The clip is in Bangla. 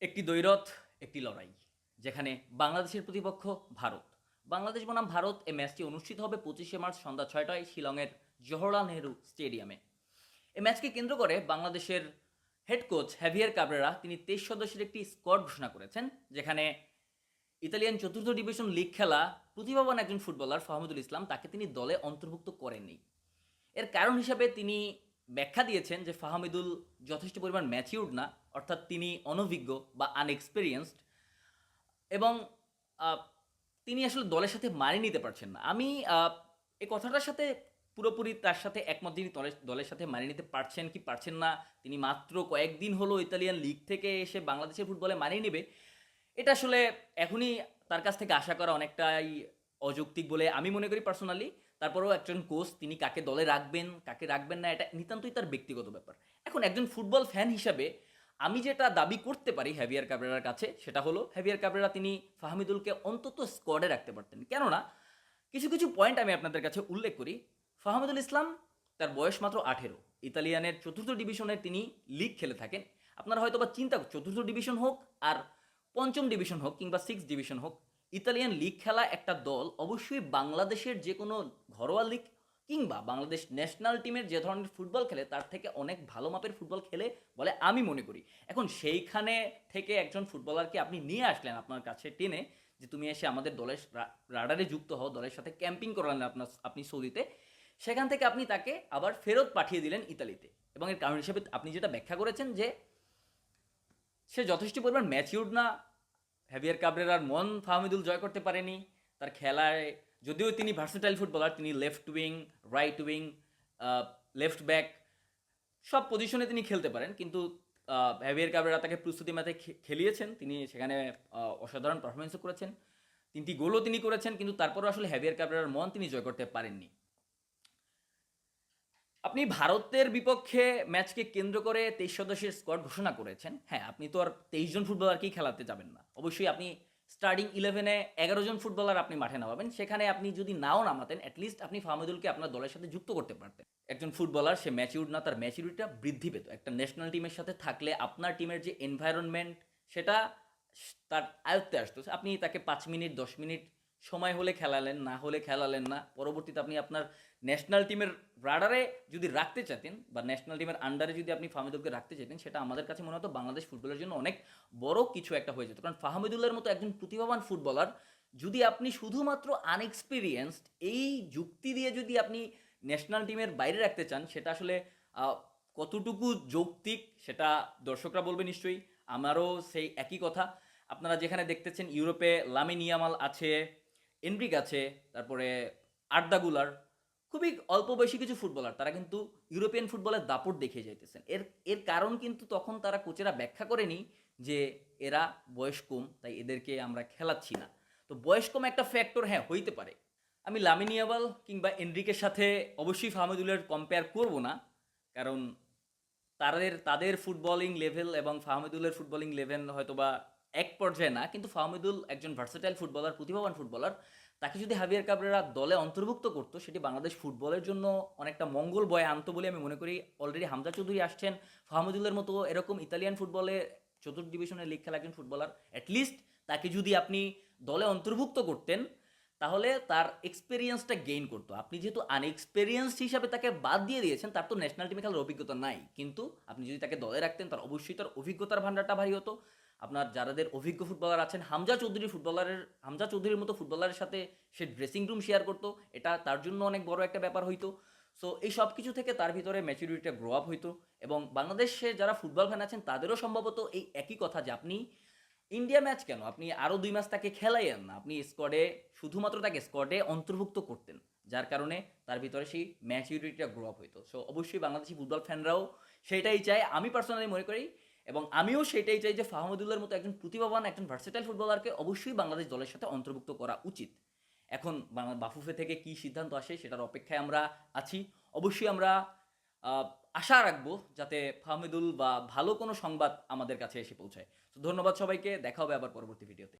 একটি দ্বৈরথ, একটি লড়াই, যেখানে বাংলাদেশের প্রতিপক্ষ ভারত। বাংলাদেশ বনাম ভারত এই ম্যাচটি অনুষ্ঠিত হবে 25শে মার্চ সন্ধ্যা 6টায় শিলংয়ের জওহরলাল নেহরু স্টেডিয়ামে। এই ম্যাচকে কেন্দ্র করে বাংলাদেশের হেড কোচ হ্যাভিয়ার কাবরেরা তিনি 23 সদস্যের একটি স্কোয়াড ঘোষণা করেছেন, যেখানে ইতালিয়ান চতুর্থ ডিভিশন লিগ খেলা প্রতিভাবান একজন ফুটবলার ফাহমিদুল ইসলাম তাকে তিনি দলে অন্তর্ভুক্ত করেননি। এর কারণ হিসাবে তিনি ব্যাখ্যা দিয়েছেন যে ফাহমিদুল যথেষ্ট পরিমাণ ম্যাচিউর্ড না, অর্থাৎ তিনি অনভিজ্ঞ বা আনএক্সপেরিয়েন্সড, এবং আহ, তিনি আসলে দলের সাথে মানিয়ে নিতে পারছেন না। আমি এই কথাটার সাথে পুরোপুরি তার সাথে একমত। তিনি দলের সাথে মানিয়ে নিতে পারছেন কি পারছেন না, তিনি মাত্র কয়েকদিন হলো ইতালিয়ান লিগ থেকে এসে বাংলাদেশের ফুটবলে মানিয়ে নেবে, এটা আসলে এখনই তার কাছ থেকে আশা করা অনেকটাই অযৌক্তিক বলে আমি মনে করি পার্সোনালি। তারপরেও একজন কোচ তিনি কাকে দলে রাখবেন কাকে রাখবেন না এটা নিতান্তই তার ব্যক্তিগত ব্যাপার। এখন একজন ফুটবল ফ্যান হিসাবে আমি যেটা দাবি করতে পারি হ্যাভিয়ার কাবরেরার কাছে, সেটা হলো হ্যাভিয়ার কাবরেরা তিনি ফাহমিদুলকে অন্তত স্কোয়াডে রাখতে পারতেন। কেননা কিছু কিছু পয়েন্ট আমি আপনাদের কাছে উল্লেখ করি। ফাহমিদুল ইসলাম, তার বয়স মাত্র 18। ইতালিয়ানের চতুর্থ ডিভিশনে তিনি লিগ খেলে থাকেন। আপনারা হয়তো বা চিন্তা, চতুর্থ ডিভিশন হোক আর পঞ্চম ডিভিশন হোক কিংবা 6 ডিভিশন হোক, ইতালিয়ান লিগ খেলা একটা দল অবশ্যই বাংলাদেশের যে কোনো ঘরোয়া লিগ কিংবা বাংলাদেশ ন্যাশনাল টিমের যে ধরনের ফুটবল খেলে তার থেকে অনেক ভালো মাপের ফুটবল খেলে বলে আমি মনে করি। এখন সেইখানে থেকে একজন ফুটবলারকে আপনি নিয়ে আসলেন আপনার কাছে টেনে, যে তুমি এসে আমাদের দলের রাডারে যুক্ত হও, দলের সাথে ক্যাম্পিং করালেন আপনি সৌদিতে, সেখান থেকে আপনি তাকে আবার ফেরত পাঠিয়ে দিলেন ইতালিতে। এবং এর কারণ হিসেবে আপনি যেটা ব্যাখ্যা করেছেন যে সে যথেষ্ট পরিমাণ ম্যাচিউর্ড না, হ্যাভিয়ার কাবরেরার মন ফাহমিদুল জয় করতে পারেনি। তার খেলায় যদিও তিনি ভার্সেটাইল ফুটবলার, তিনি left wing, right wing, left back সব পজিশনে তিনি খেলতে পারেন, কিন্তু হ্যাভিয়ার কাবরেরা তাকে প্রস্তুতি ম্যাচে খেলিয়েছেন, তিনি সেখানে অসাধারণ পারফরমেন্সও করেছেন, 3টি গোলও তিনি করেছেন, কিন্তু তারপরও আসলে হ্যাভিয়ার কাবরেরার মন তিনি জয় করতে পারেননি। আপনি ভারতের বিপক্ষে ম্যাচকে কেন্দ্র করে 23 সদস্যের স্কোয়াড ঘোষণা করেছেন। হ্যাঁ, আপনি তো আর 23 জন ফুটবলারকেই খেলাতে যাবেন না, অবশ্যই আপনি স্টার্টিং 11-এ 11 জন ফুটবলার আপনি মাঠে নামাবেন। সেখানে আপনি যদি নাও নামাতেন, অ্যাটলিস্ট আপনি ফাহমিদুলকে আপনার দলের সাথে যুক্ত করতে পারতেন। একজন ফুটবলার সে ম্যাচিউর না, তার ম্যাচিউরিটিটা বৃদ্ধি পেত। একটা ন্যাশনাল টিমের সাথে থাকলে আপনার টিমের যে এনভায়রনমেন্ট সেটা তার আয়ত্তে আসতো। আপনি তাকে 5 মিনিট 10 মিনিট সময় হলে খেলালেন, না হলে খেলালেন না, পরবর্তীতে আপনি আপনার ন্যাশনাল টিমের রাডারে যদি রাখতে চাইতেন বা ন্যাশনাল টিমের আন্ডারে যদি আপনি ফাহমিদুলকে রাখতে চাইতেন, সেটা আমাদের কাছে মনে হতো বাংলাদেশ ফুটবলের জন্য অনেক বড় কিছু একটা হয়ে যেত। কারণ ফাহমিদুল্লার মতো একজন প্রতিভাবান ফুটবলার যদি আপনি শুধুমাত্র আনএক্সপিরিয়েন্সড এই যুক্তি দিয়ে যদি আপনি ন্যাশনাল টিমের বাইরে রাখতে চান, সেটা আসলে কতটুকু যৌক্তিক সেটা দর্শকরা বলবে নিশ্চয়ই। আমারও সেই একই কথা। আপনারা যেখানে দেখতেছেন ইউরোপে লামিন ইয়ামাল আছে, এনরিক আছে, তারপরে আর্দা গুলার, খুবই অল্প বয়সী কিছু ফুটবলার, তারা কিন্তু ইউরোপিয়ান ফুটবলের দাপট দেখিয়ে যাইতেছেন। এর এর কারণ কিন্তু তখন তারা কোচেরা ব্যাখ্যা করেনি যে এরা বয়স কম তাই এদেরকে আমরা খেলাচ্ছি না। তো বয়স কম একটা ফ্যাক্টর হ্যাঁ হইতে পারে। আমি লামিন ইয়ামাল কিংবা এনরিকের সাথে অবশ্যই ফাহমিদুলের কম্পেয়ার করব না, কারণ তাদের তাদের ফুটবলিং লেভেল এবং ফাহমিদুলের ফুটবলিং লেভেল হয়তোবা এক পর্যায়ে না, কিন্তু ফাহমিদুল একজন ভার্সেটাইল ফুটবলার, প্রতিভাবান ফুটবলার। তাকে যদি হাভিয়ার কাবরেরা দলে অন্তর্ভুক্ত করতো, সেটি বাংলাদেশ ফুটবলের জন্য অনেকটা মঙ্গল বয়ে আনতো বলে আমি মনে করি। অলরেডি হামজা চৌধুরী আসছেন, ফাহমিদুলের মতো এরকম ইতালিয়ান ফুটবলে চতুর্থ ডিভিশনের লিগ খেলা একজন ফুটবলার, অ্যাটলিস্ট তাকে যদি আপনি দলে অন্তর্ভুক্ত করতেন, তাহলে তার এক্সপেরিয়েন্সটা গেইন করতো। আপনি যেহেতু আনএক্সপেরিয়েন্সড হিসাবে তাকে বাদ দিয়ে দিয়েছেন, তার তো ন্যাশনাল টিমে খেলার অভিজ্ঞতা নাই, কিন্তু আপনি যদি তাকে দলে রাখতেন তার অবশ্যই তার অভিজ্ঞতার ভান্ডারটা ভারী হতো। আপনার যাদের অভিজ্ঞ ফুটবলার আছেন, হামজা চৌধুরীর মতো ফুটবলারের সাথে সে ড্রেসিং রুম শেয়ার করতো, এটা তার জন্য অনেক বড় একটা ব্যাপার হইতো। সো এই সব কিছু থেকে তার ভিতরে ম্যাচুরিটিটা গ্রো আপ হইতো। এবং বাংলাদেশে যারা ফুটবল ফ্যান আছেন তাদেরও সম্ভবত এই একই কথা, যে আপনি ইন্ডিয়া ম্যাচ কেন আপনি আরও 2 ম্যাচ তাকে খেলাইয়েন না, আপনি স্কোয়াডে শুধুমাত্র তাকে স্কোয়াডে অন্তর্ভুক্ত করতেন, যার কারণে তার ভিতরে সেই ম্যাচুরিটিটা গ্রো আপ হইতো। সো অবশ্যই বাংলাদেশি ফুটবল ফ্যানরাও সেটাই চায়, আমি পার্সোনালি মনে করি, এবং আমিও সেটাই চাই যে ফাহমিদুল্লার মতো একজন প্রতিভাবান একজন ভার্সেটাইল ফুটবলারকে অবশ্যই বাংলাদেশ দলের সাথে অন্তর্ভুক্ত করা উচিত। এখন বাফুফে থেকে কি সিদ্ধান্ত আসে সেটার অপেক্ষায় আমরা আছি। অবশ্যই আমরা আশা রাখবো যাতে ফাহমিদুল বা ভালো কোনো সংবাদ আমাদের কাছে এসে পৌঁছায়। তো ধন্যবাদ সবাইকে, দেখা হবে আবার পরবর্তী ভিডিওতে।